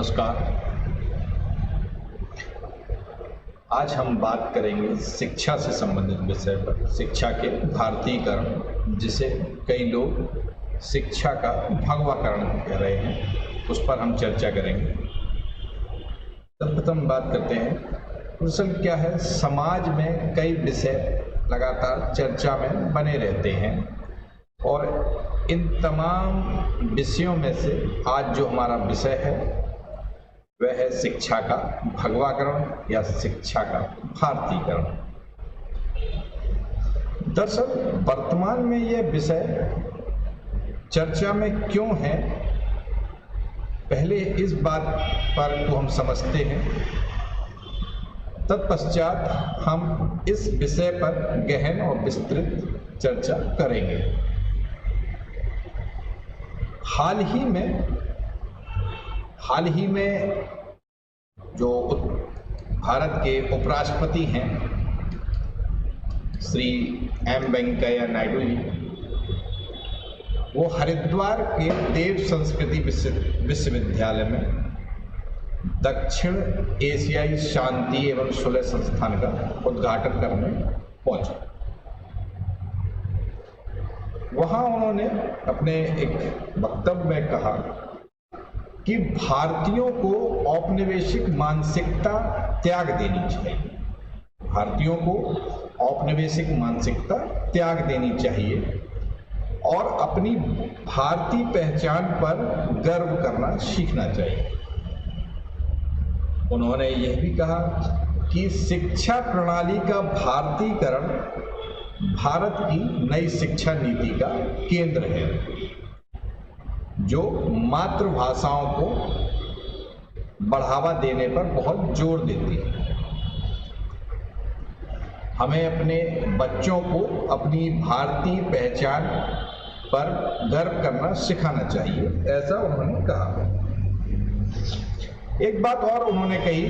नमस्कार। आज हम बात करेंगे शिक्षा से संबंधित विषय पर, शिक्षा के भारतीयकरण, जिसे कई लोग शिक्षा का भगवाकरण कह रहे हैं, उस पर हम चर्चा करेंगे। सर्वप्रथम बात करते हैं, दरअसल क्या है, समाज में कई विषय लगातार चर्चा में बने रहते हैं और इन तमाम विषयों में से आज जो हमारा विषय है वह है शिक्षा का भगवाकरण या शिक्षा का भारतीयकरण। दरअसल वर्तमान में यह विषय चर्चा में क्यों है, पहले इस बात पर को हम समझते हैं, तत्पश्चात हम इस विषय पर गहन और विस्तृत चर्चा करेंगे। हाल ही में जो भारत के उपराष्ट्रपति हैं श्री एम वेंकैया नायडू जी, वो हरिद्वार के देव संस्कृति विश्वविद्यालय में दक्षिण एशियाई शांति एवं सुलह संस्थान का उद्घाटन करने पहुंचे। वहां उन्होंने अपने एक वक्तव्य में कहा कि भारतीयों को औपनिवेशिक मानसिकता त्याग देनी चाहिए। भारतीयों को औपनिवेशिक मानसिकता त्याग देनी चाहिए और अपनी भारतीय पहचान पर गर्व करना सीखना चाहिए। उन्होंने यह भी कहा कि शिक्षा प्रणाली का भारतीयकरण भारत की नई शिक्षा नीति का केंद्र है, जो मातृभाषाओं को बढ़ावा देने पर बहुत जोर देती है। हमें अपने बच्चों को अपनी भारतीय पहचान पर गर्व करना सिखाना चाहिए, ऐसा उन्होंने कहा। एक बात और उन्होंने कही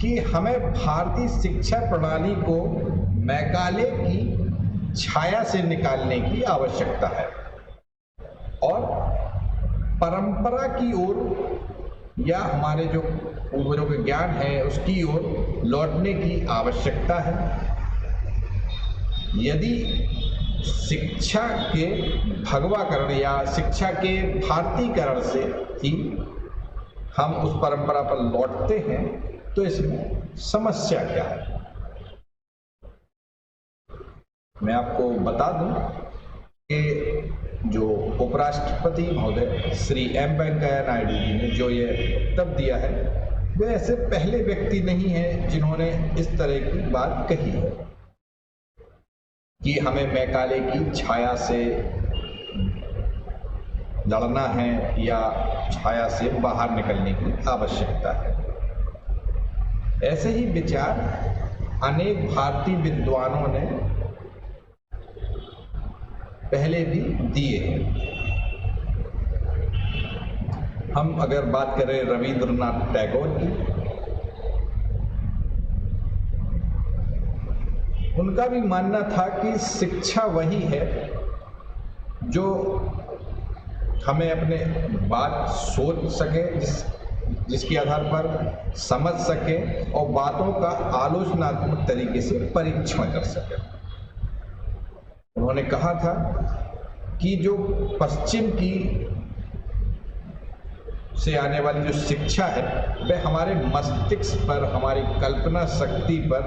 कि हमें भारतीय शिक्षा प्रणाली को मैकाले की छाया से निकालने की आवश्यकता है और परंपरा की ओर या हमारे जो पूर्वजों के ज्ञान है उसकी ओर लौटने की आवश्यकता है। यदि शिक्षा के भगवाकरण या शिक्षा के भारतीयकरण से ही हम उस परंपरा पर लौटते हैं तो इसमें समस्या क्या है। मैं आपको बता दूं कि जो उपराष्ट्रपति महोदय श्री एम वेंकैया नायडू जी ने जो ये वक्तव्य दिया है, वे ऐसे पहले व्यक्ति नहीं हैं जिन्होंने इस तरह की बात कही है कि हमें मैकाले की छाया से लड़ना है या छाया से बाहर निकलने की आवश्यकता है। ऐसे ही विचार अनेक भारतीय विद्वानों ने पहले भी दिए हैं। हम अगर बात करें रविंद्रनाथ टैगोर की, उनका भी मानना था कि शिक्षा वही है जो हमें अपने बात सोच सके, जिसके आधार पर समझ सके और बातों का आलोचनात्मक तरीके से परीक्षण कर सके। उन्होंने कहा था कि जो पश्चिम की से आने वाली जो शिक्षा है वह हमारे मस्तिष्क पर, हमारी कल्पना शक्ति पर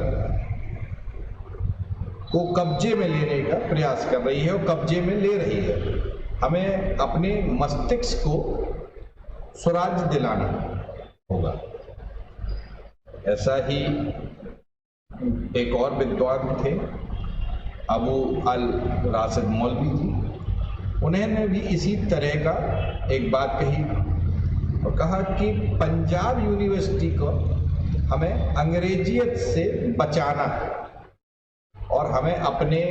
को कब्जे में लेने का प्रयास कर रही है और कब्जे में ले रही है। हमें अपने मस्तिष्क को स्वराज्य दिलाना होगा। ऐसा ही एक और विद्वान थे अबू अल राशिद मौलवी जी, उन्होंने भी इसी तरह का एक बात कही और कहा कि पंजाब यूनिवर्सिटी को हमें अंग्रेजियत से बचाना है और हमें अपनी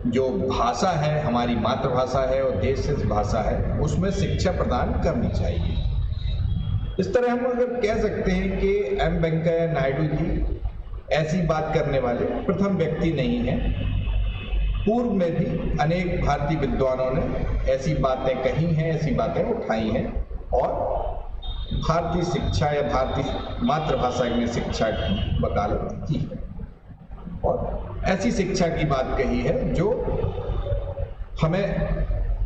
जो भाषा है, हमारी मातृभाषा है और देश से भाषा है, उसमें शिक्षा प्रदान करनी चाहिए। इस तरह हम अगर कह सकते हैं कि एम वेंकैया नायडू जी ऐसी बात करने वाले प्रथम व्यक्ति नहीं हैं। पूर्व में भी अनेक भारतीय विद्वानों ने ऐसी बातें कही हैं, ऐसी बातें उठाई हैं और भारतीय शिक्षा या भारतीय मातृभाषा में शिक्षा की वकालत की है और ऐसी शिक्षा की बात कही है जो हमें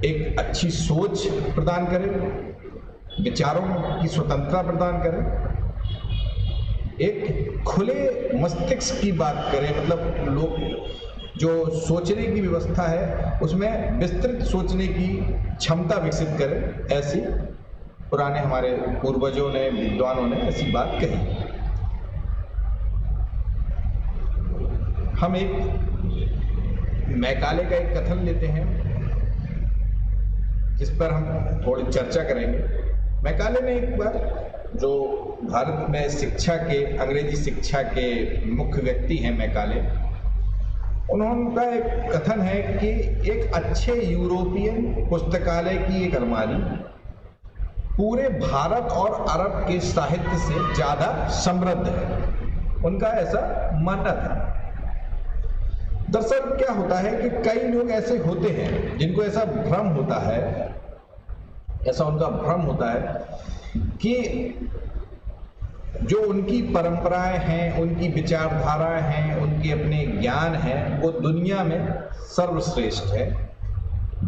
एक अच्छी सोच प्रदान करे, विचारों की स्वतंत्रता प्रदान करे, एक खुले मस्तिष्क की बात करें, मतलब लोग जो सोचने की व्यवस्था है उसमें विस्तृत सोचने की क्षमता विकसित करें। ऐसी पुराने हमारे पूर्वजों ने, विद्वानों ने ऐसी बात कही। हम एक मैकाले का एक कथन लेते हैं जिस पर हम थोड़ी चर्चा करेंगे। मैकाले ने एक बार, जो भारत में शिक्षा के, अंग्रेजी शिक्षा के मुख्य व्यक्ति हैं मैकाले, उनका एक कथन है कि एक अच्छे यूरोपियन पुस्तकालय की एक अलमारी पूरे भारत और अरब के साहित्य से ज्यादा समृद्ध है। उनका ऐसा मानना था। दरअसल क्या होता है कि कई लोग ऐसे होते हैं जिनको ऐसा भ्रम होता है, ऐसा उनका भ्रम होता है कि जो उनकी परंपराएं हैं, उनकी विचारधाराएं हैं, उनके अपने ज्ञान हैं, वो दुनिया में सर्वश्रेष्ठ है।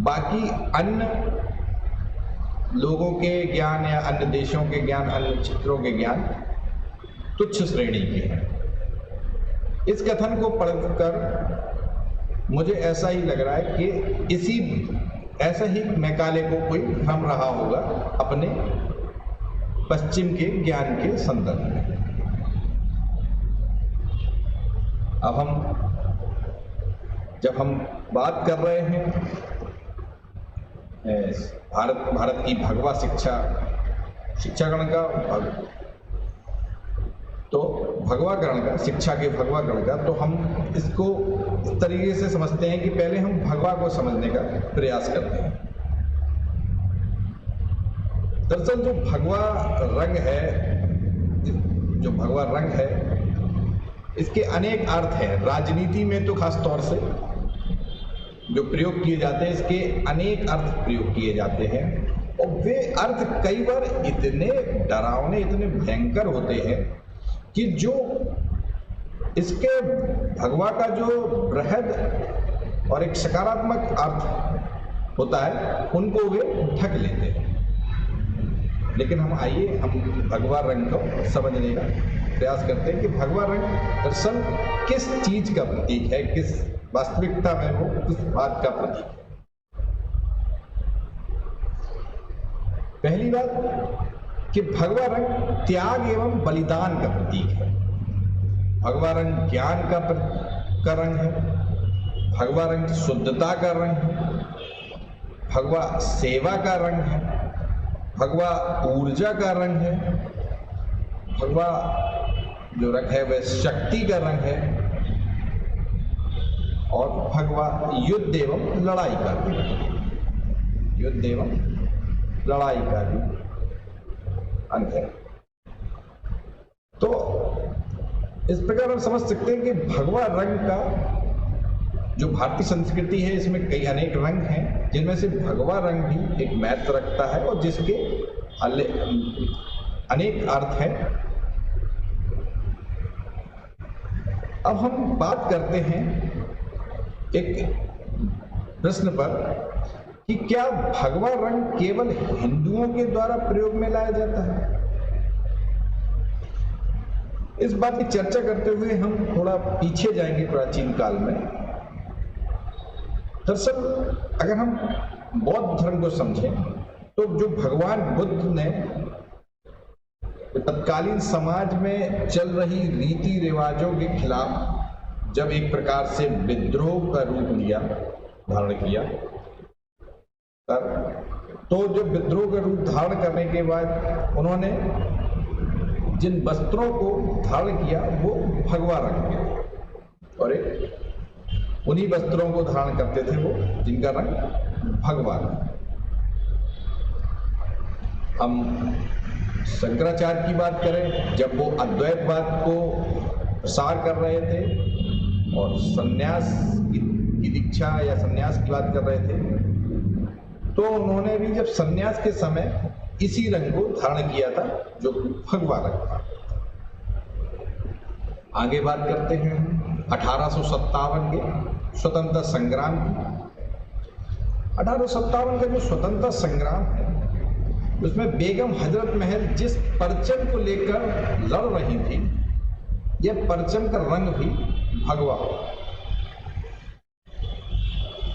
बाकी अन्य लोगों के ज्ञान या अन्य देशों के ज्ञान, अन्य क्षेत्रों के ज्ञान तुच्छ श्रेणी के हैं। इस कथन को पढ़कर मुझे ऐसा ही लग रहा है कि ऐसा ही मैकाले को कोई भ्रम रहा होगा अपने पश्चिम के ज्ञान के संदर्भ में। अब जब हम बात कर रहे हैं भारत की भगवा शिक्षागण का, तो भगवाकरण का, शिक्षा के भगवाकरण का, तो हम इसको इस तरीके से समझते हैं कि पहले हम भगवा को समझने का प्रयास करते हैं। दरअसल जो भगवा रंग है, इसके अनेक अर्थ हैं। राजनीति में तो खास तौर से जो प्रयोग किए जाते हैं, इसके अनेक अर्थ प्रयोग किए जाते हैं और वे अर्थ कई बार इतने डरावने, इतने भयंकर होते हैं कि जो इसके भगवा का जो बृहद और एक सकारात्मक अर्थ होता है उनको वे ढक लेते हैं। लेकिन हम भगवा रंग को समझने का प्रयास करते हैं कि भगवा रंग दरअसल किस चीज का प्रतीक है, किस वास्तविकता में वो किस बात का प्रतीक है। पहली बात कि भगवा रंग त्याग एवं बलिदान का प्रतीक है। भगवा रंग ज्ञान का रंग है, भगवा रंग शुद्धता का रंग है, भगवा सेवा का रंग है, भगवा ऊर्जा का रंग है, भगवा जो रंग है वह शक्ति का रंग है और भगवा युद्ध एवं लड़ाई का भी, युद्ध एवं लड़ाई का भी अंग है। तो इस प्रकार हम समझ सकते हैं कि भगवा रंग का जो भारतीय संस्कृति है, इसमें कई अनेक रंग हैं, जिनमें से भगवा रंग भी एक महत्व रखता है और जिसके अनेक अर्थ हैं। अब हम बात करते हैं एक प्रश्न पर कि क्या भगवा रंग केवल हिंदुओं के द्वारा प्रयोग में लाया जाता है। इस बात की चर्चा करते हुए हम थोड़ा पीछे जाएंगे प्राचीन काल में। दरअसल अगर हम बौद्ध धर्म को समझें तो जो भगवान बुद्ध ने तत्कालीन समाज में चल रही रीति रिवाजों के खिलाफ जब एक प्रकार से विद्रोह का रूप धारण किया, तो जब विद्रोह का रूप धारण करने के बाद उन्होंने जिन वस्त्रों को धारण किया वो भगवा रंग के, और उन्हीं वस्त्रों को धारण करते थे वो जिनका रंग भगवा था। हम शंकराचार्य की बात करें, जब वो अद्वैतवाद को प्रसार कर रहे थे और संन्यास की दीक्षा या संन्यास की बात कर रहे थे, तो उन्होंने भी जब संन्यास के समय इसी रंग को धारण किया था जो भगवा रंग था। आगे बात करते हैं 1857 के स्वतंत्रता संग्राम की। 1857 का जो स्वतंत्रता संग्राम है उसमें बेगम हजरत महल जिस परचम को लेकर लड़ रही थी, यह परचम का रंग भी भगवा हो।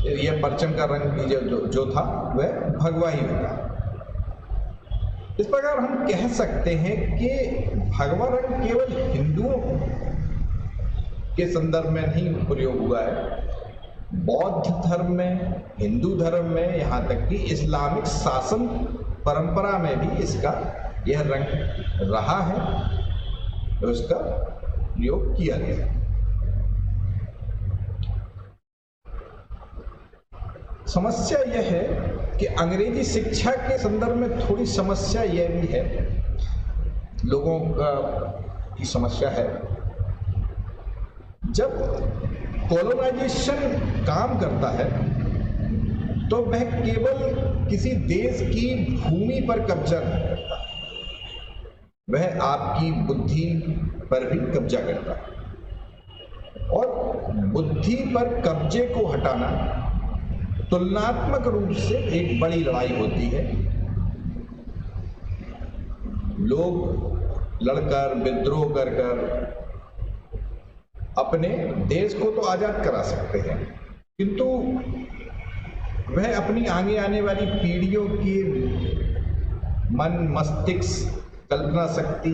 यह परचम का रंग भी जो था वह भगवा ही होता। इस प्रकार हम कह सकते हैं कि भगवा रंग केवल हिंदुओं के संदर्भ में नहीं प्रयोग हुआ है, बौद्ध धर्म में, हिंदू धर्म में, यहाँ तक कि इस्लामिक शासन परंपरा में भी इसका यह रंग रहा है, तो इसका प्रयोग किया गया। समस्या यह है कि अंग्रेजी शिक्षा के संदर्भ में थोड़ी समस्या यह भी है, लोगों की समस्या है, जब कॉलोनाइजेशन काम करता है तो वह केवल किसी देश की भूमि पर कब्जा नहीं करता, वह आपकी बुद्धि पर भी कब्जा करता है। और बुद्धि पर कब्जे को हटाना तुलनात्मक रूप से एक बड़ी लड़ाई होती है। लोग लड़कर, विद्रोह कर अपने देश को तो आजाद करा सकते हैं, किंतु वह अपनी आगे आने वाली पीढ़ियों की मन, मस्तिष्क, कल्पना शक्ति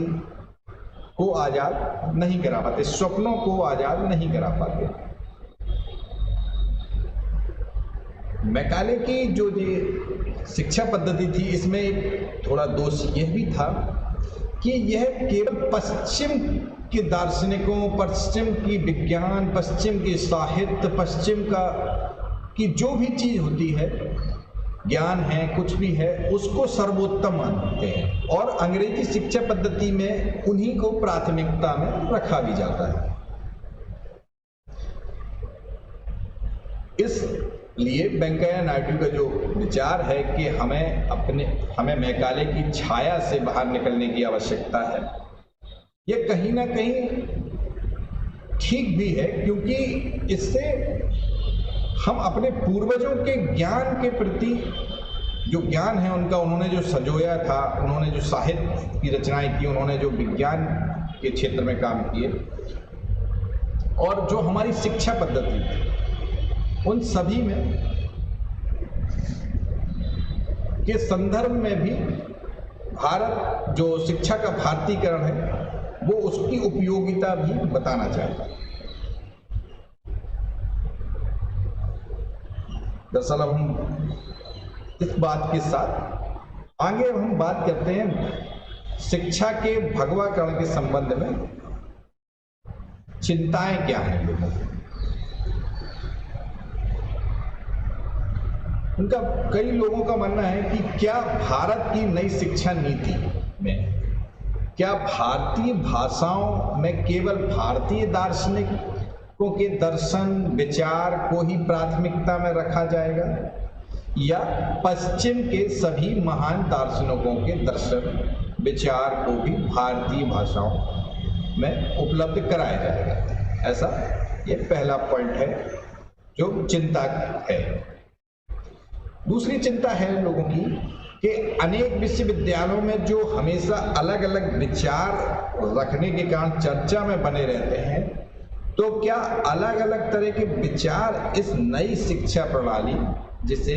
को आजाद नहीं करा पाते, स्वप्नों को आजाद नहीं करा पाते। मैकाले की जो ये शिक्षा पद्धति थी, इसमें एक थोड़ा दोष यह भी था कि यह केवल पश्चिम के दार्शनिकों, पश्चिम की विज्ञान, पश्चिम की साहित्य, पश्चिम की जो भी चीज होती है, ज्ञान है, कुछ भी है, उसको सर्वोत्तम मानते हैं और अंग्रेजी शिक्षा पद्धति में उन्हीं को प्राथमिकता में रखा भी जाता है। इसलिए वेंकैया नायडू का जो विचार है कि हमें मैकाले की छाया से बाहर निकलने की आवश्यकता है, यह कहीं ना कहीं ठीक भी है, क्योंकि इससे हम अपने पूर्वजों के ज्ञान के प्रति, जो ज्ञान है उनका, उन्होंने जो संजोया था, उन्होंने जो साहित्य की रचनाएं की, उन्होंने जो विज्ञान के क्षेत्र में काम किए, और जो हमारी शिक्षा पद्धति थी, उन सभी में के संदर्भ में भी भारत जो शिक्षा का भारतीकरण है वो उसकी उपयोगिता भी बताना चाहता है। दरअसल हम इस बात के साथ आगे हम बात करते हैं शिक्षा के भगवाकरण के संबंध में चिंताएं क्या हैं लोगों को। उनका कई लोगों का मानना है कि क्या भारत की नई शिक्षा नीति में, क्या भारतीय भाषाओं में केवल भारतीय दार्शनिकों के दर्शन, विचार को ही प्राथमिकता में रखा जाएगा, या पश्चिम के सभी महान दार्शनिकों के दर्शन, विचार को भी भारतीय भाषाओं में उपलब्ध कराया जाएगा। ऐसा ये पहला पॉइंट है जो चिंता है। दूसरी चिंता है लोगों की कि अनेक विश्वविद्यालयों में जो हमेशा अलग अलग विचार रखने के कारण चर्चा में बने रहते हैं, तो क्या अलग अलग तरह के विचार इस नई शिक्षा प्रणाली, जिसे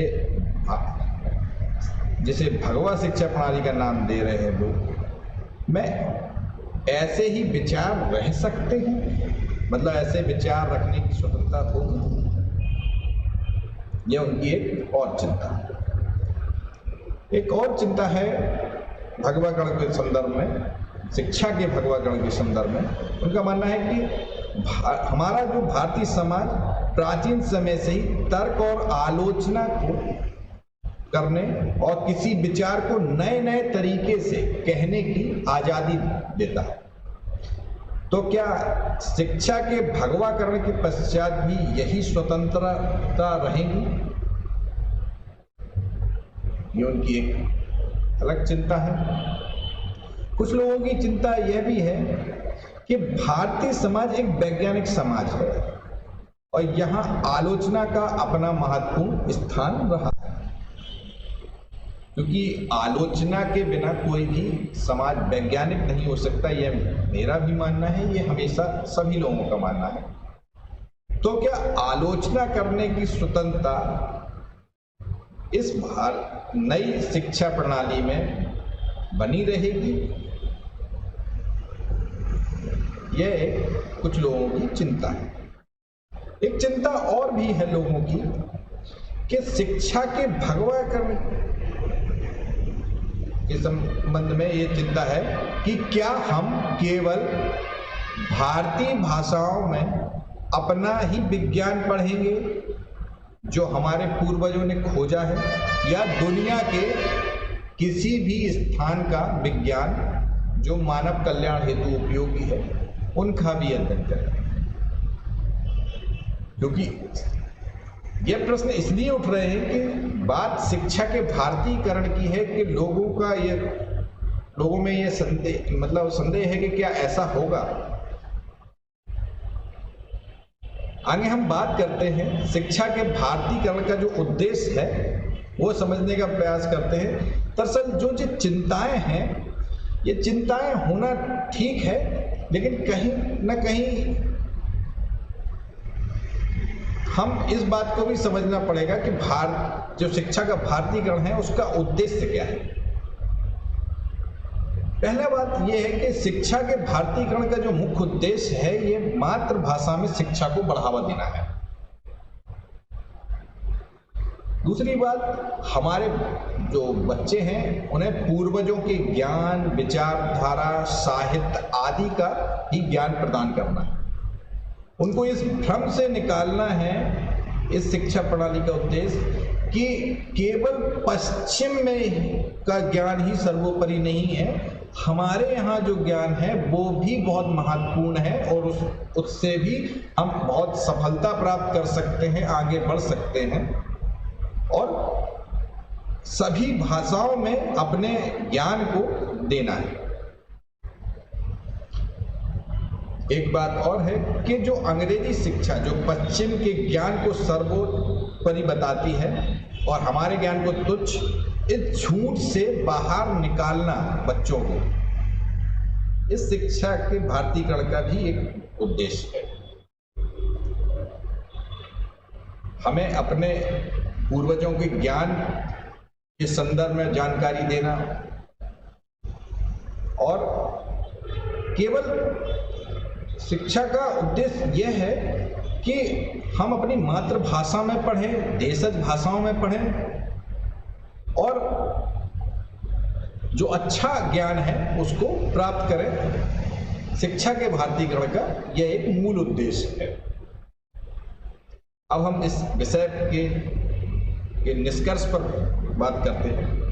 भगवा शिक्षा प्रणाली का नाम दे रहे हैं लोग, में ऐसे ही विचार रह सकते हैं? मतलब ऐसे विचार रखने की स्वतंत्रता होगी? यह उनकी एक और चिंता है। एक और चिंता है भगवाकरण के संदर्भ में, शिक्षा के भगवाकरण के संदर्भ में उनका मानना है कि हमारा जो भारतीय समाज प्राचीन समय से ही तर्क और आलोचना को करने और किसी विचार को नए नए तरीके से कहने की आजादी देता है। तो क्या शिक्षा के भगवाकरण के पश्चात भी यही स्वतंत्रता रहेगी? ये उनकी एक अलग चिंता है। कुछ लोगों की चिंता यह भी है कि भारतीय समाज एक वैज्ञानिक समाज है और यहाँ आलोचना का अपना महत्वपूर्ण स्थान रहा है, क्योंकि आलोचना के बिना कोई भी समाज वैज्ञानिक नहीं हो सकता। यह मेरा भी मानना है, ये हमेशा सभी लोगों का मानना है। तो क्या आलोचना करने की स्वतंत्रता इस नई शिक्षा प्रणाली में बनी रहेगी? यह कुछ लोगों की चिंता है। एक चिंता और भी है लोगों की कि शिक्षा के भगवाकरण के संबंध में ये चिंता है कि क्या हम केवल भारतीय भाषाओं में अपना ही विज्ञान पढ़ेंगे जो हमारे पूर्वजों ने खोजा है, या दुनिया के किसी भी स्थान का विज्ञान जो मानव कल्याण हेतु उपयोगी है उनका भी अध्ययन करें? क्योंकि यह प्रश्न इसलिए उठ रहे हैं कि बात शिक्षा के भारतीयकरण की है कि लोगों में ये संदेह है कि क्या ऐसा होगा। आगे हम बात करते हैं शिक्षा के भारतीयकरण का जो उद्देश्य है वो समझने का प्रयास करते हैं। दरअसल जो चिंताएं हैं, ये चिंताएं होना ठीक है, लेकिन कहीं ना कहीं हम इस बात को भी समझना पड़ेगा कि जो शिक्षा का भारतीयकरण है उसका उद्देश्य क्या है। पहला बात यह है कि शिक्षा के भारतीयकरण का जो मुख्य उद्देश्य है ये मातृभाषा में शिक्षा को बढ़ावा देना है। दूसरी बात, हमारे जो बच्चे हैं उन्हें पूर्वजों के ज्ञान, विचारधारा, साहित्य आदि का ही ज्ञान प्रदान करना है। उनको इस भ्रम से निकालना है, इस शिक्षा प्रणाली का उद्देश्य, कि केवल पश्चिम में का ज्ञान ही सर्वोपरि नहीं है, हमारे यहाँ जो ज्ञान है वो भी बहुत महत्वपूर्ण है और उससे भी हम बहुत सफलता प्राप्त कर सकते हैं, आगे बढ़ सकते हैं और सभी भाषाओं में अपने ज्ञान को देना है। एक बात और है कि जो अंग्रेजी शिक्षा जो पश्चिम के ज्ञान को सर्वोपरि बताती है और हमारे ज्ञान को तुच्छ, इस झूठ से बाहर निकालना बच्चों को, इस शिक्षा के भारतीयकरण का भी एक उद्देश्य है। हमें अपने पूर्वजों के ज्ञान के संदर्भ में जानकारी देना और केवल शिक्षा का उद्देश्य यह है कि हम अपनी मातृभाषा में पढ़ें, देशज भाषाओं में पढ़ें और जो अच्छा ज्ञान है उसको प्राप्त करें। शिक्षा के भारतीयकरण का यह एक मूल उद्देश्य है। अब हम इस विषय के निष्कर्ष पर बात करते हैं।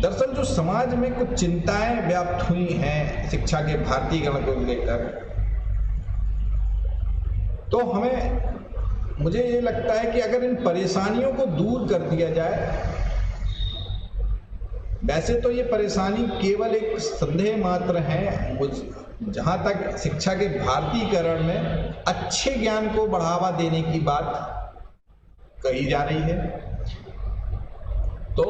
दरअसल जो समाज में कुछ चिंताएं व्याप्त हुई हैं शिक्षा के भारतीयकरण को लेकर, तो मुझे ये लगता है कि अगर इन परेशानियों को दूर कर दिया जाए, वैसे तो ये परेशानी केवल एक संदेह मात्र है, जहाँ तक शिक्षा के भारतीयकरण में अच्छे ज्ञान को बढ़ावा देने की बात कही जा रही है, तो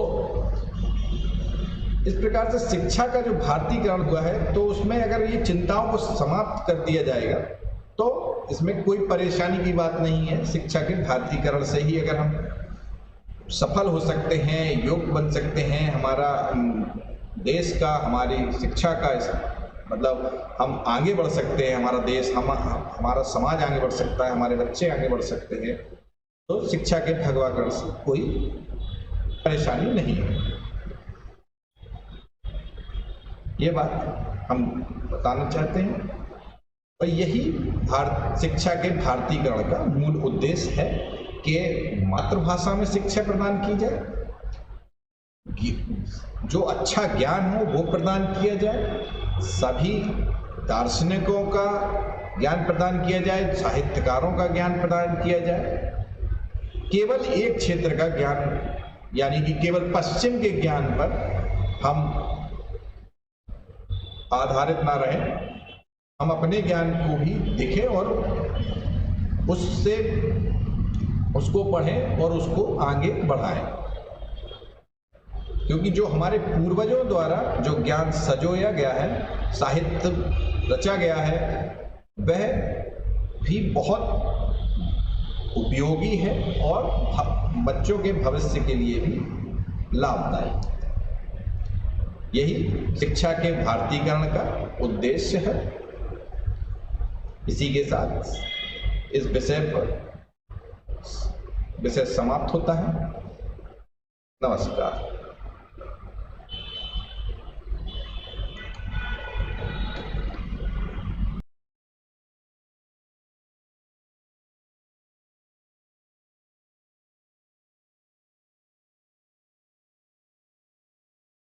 इस प्रकार से शिक्षा का जो भारतीयकरण हुआ है तो उसमें अगर ये चिंताओं को समाप्त कर दिया जाएगा तो इसमें कोई परेशानी की बात नहीं है। शिक्षा के भारतीयकरण से ही अगर हम सफल हो सकते हैं, योग्य बन सकते हैं, हमारा देश का, हमारी शिक्षा का मतलब हम आगे बढ़ सकते हैं, हमारा देश, हमारा समाज आगे बढ़ सकता है, हमारे बच्चे आगे बढ़ सकते हैं, तो शिक्षा के भगवाकरण से कोई परेशानी नहीं है। ये बात हम बताना चाहते हैं और यही शिक्षा के भारतीयकरण का मूल उद्देश्य है कि मातृभाषा में शिक्षा प्रदान की जाए, जो अच्छा ज्ञान हो वो प्रदान किया जाए, सभी दार्शनिकों का ज्ञान प्रदान किया जाए, साहित्यकारों का ज्ञान प्रदान किया जाए, केवल एक क्षेत्र का ज्ञान यानी कि केवल पश्चिम के ज्ञान पर हम आधारित ना रहें, हम अपने ज्ञान को भी देखें और उससे उसको पढ़ें और उसको आगे बढ़ाएं। क्योंकि जो हमारे पूर्वजों द्वारा जो ज्ञान सजोया गया है, साहित्य रचा गया है, वह भी बहुत उपयोगी है और बच्चों के भविष्य के लिए भी लाभदायक। यही शिक्षा के भारतीकरण का उद्देश्य है। इसी के साथ इस विषय समाप्त होता है। नमस्कार।